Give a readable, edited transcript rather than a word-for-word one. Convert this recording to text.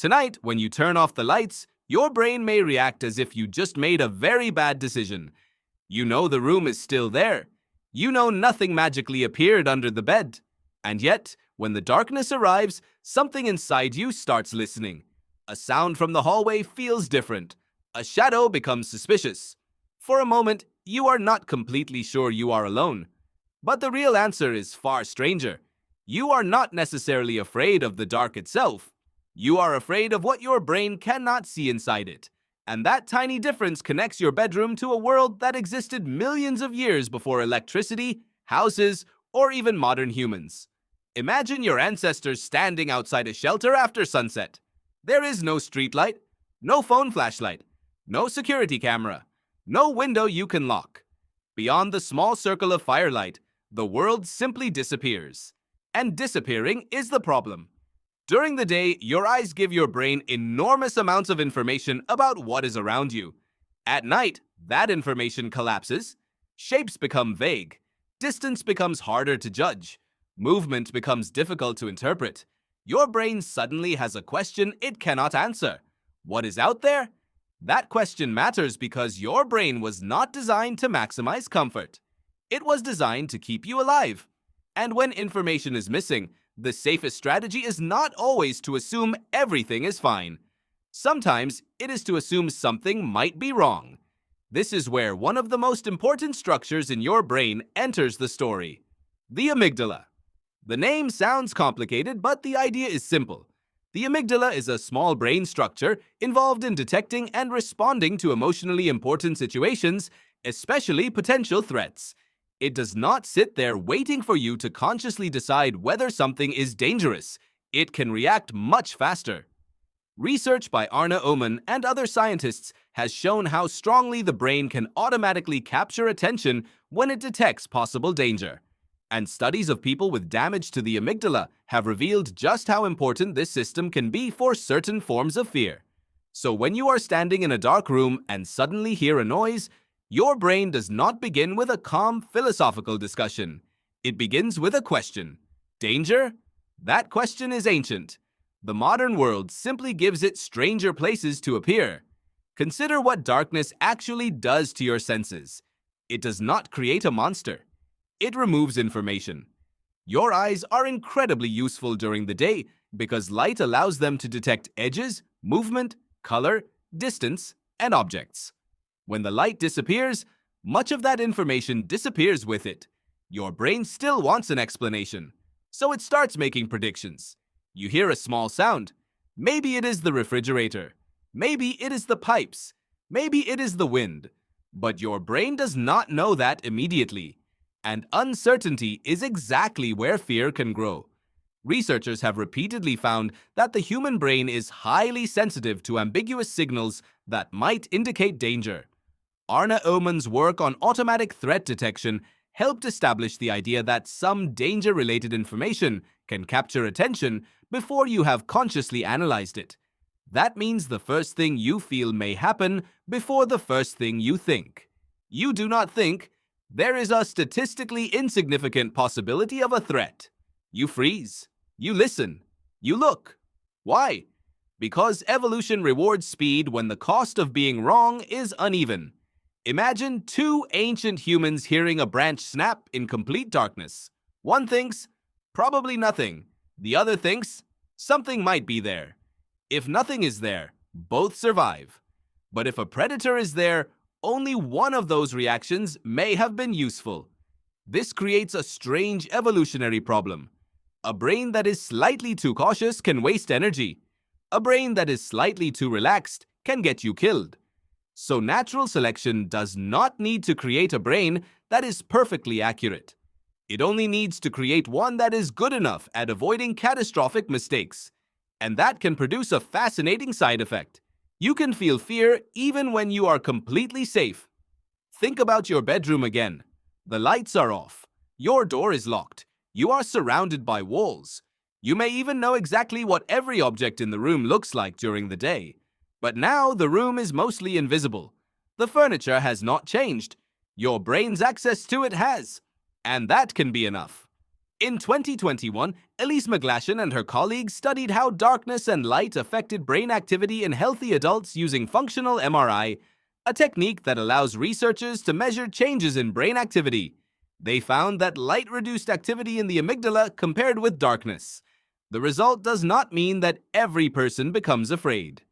Tonight, when you turn off the lights, your brain may react as if you just made a very bad decision. You know the room is still there. You know nothing magically appeared under the bed. And yet, when the darkness arrives, something inside you starts listening. A sound from the hallway feels different. A shadow becomes suspicious. For a moment, you are not completely sure you are alone. But the real answer is far stranger. You are not necessarily afraid of the dark itself. You are afraid of what your brain cannot see inside it. And that tiny difference connects your bedroom to a world that existed millions of years before electricity, houses, or even modern humans. Imagine your ancestors standing outside a shelter after sunset. There is no streetlight, no phone flashlight, no security camera, no window you can lock. Beyond the small circle of firelight, the world simply disappears. And disappearing is the problem. During the day, your eyes give your brain enormous amounts of information about what is around you. At night, that information collapses. Shapes become vague. Distance becomes harder to judge. Movement becomes difficult to interpret. Your brain suddenly has a question it cannot answer. What is out there? That question matters because your brain was not designed to maximize comfort. It was designed to keep you alive. And when information is missing, the safest strategy is not always to assume everything is fine. Sometimes it is to assume something might be wrong. This is where one of the most important structures in your brain enters the story: the amygdala. The name sounds complicated, but the idea is simple. The amygdala is a small brain structure involved in detecting and responding to emotionally important situations, especially potential threats. It does not sit there waiting for you to consciously decide whether something is dangerous. It can react much faster. Research by Arne Oman and other scientists has shown how strongly the brain can automatically capture attention when it detects possible danger. And studies of people with damage to the amygdala have revealed just how important this system can be for certain forms of fear. So when you are standing in a dark room and suddenly hear a noise, your brain does not begin with a calm philosophical discussion. It begins with a question. Danger? That question is ancient. The modern world simply gives it stranger places to appear. Consider what darkness actually does to your senses. It does not create a monster. It removes information. Your eyes are incredibly useful during the day because light allows them to detect edges, movement, color, distance, and objects. When the light disappears, much of that information disappears with it. Your brain still wants an explanation, so it starts making predictions. You hear a small sound. Maybe it is the refrigerator. Maybe it is the pipes. Maybe it is the wind. But your brain does not know that immediately. And uncertainty is exactly where fear can grow. Researchers have repeatedly found that the human brain is highly sensitive to ambiguous signals that might indicate danger. Arne Oman's work on automatic threat detection helped establish the idea that some danger-related information can capture attention before you have consciously analyzed it. That means the first thing you feel may happen before the first thing you think. You do not think, there is a statistically insignificant possibility of a threat. You freeze. You listen. You look. Why? Because evolution rewards speed when the cost of being wrong is uneven. Imagine two ancient humans hearing a branch snap in complete darkness. One thinks, probably nothing. The other thinks, something might be there. If nothing is there, both survive. But if a predator is there, only one of those reactions may have been useful. This creates a strange evolutionary problem. A brain that is slightly too cautious can waste energy. A brain that is slightly too relaxed can get you killed. So natural selection does not need to create a brain that is perfectly accurate. It only needs to create one that is good enough at avoiding catastrophic mistakes. And that can produce a fascinating side effect. You can feel fear even when you are completely safe. Think about your bedroom again. The lights are off. Your door is locked. You are surrounded by walls. You may even know exactly what every object in the room looks like during the day. But now the room is mostly invisible. The furniture has not changed. Your brain's access to it has. And that can be enough. In 2021, Elise McGlashan and her colleagues studied how darkness and light affected brain activity in healthy adults using functional MRI, a technique that allows researchers to measure changes in brain activity. They found that light reduced activity in the amygdala compared with darkness. The result does not mean that every person becomes afraid.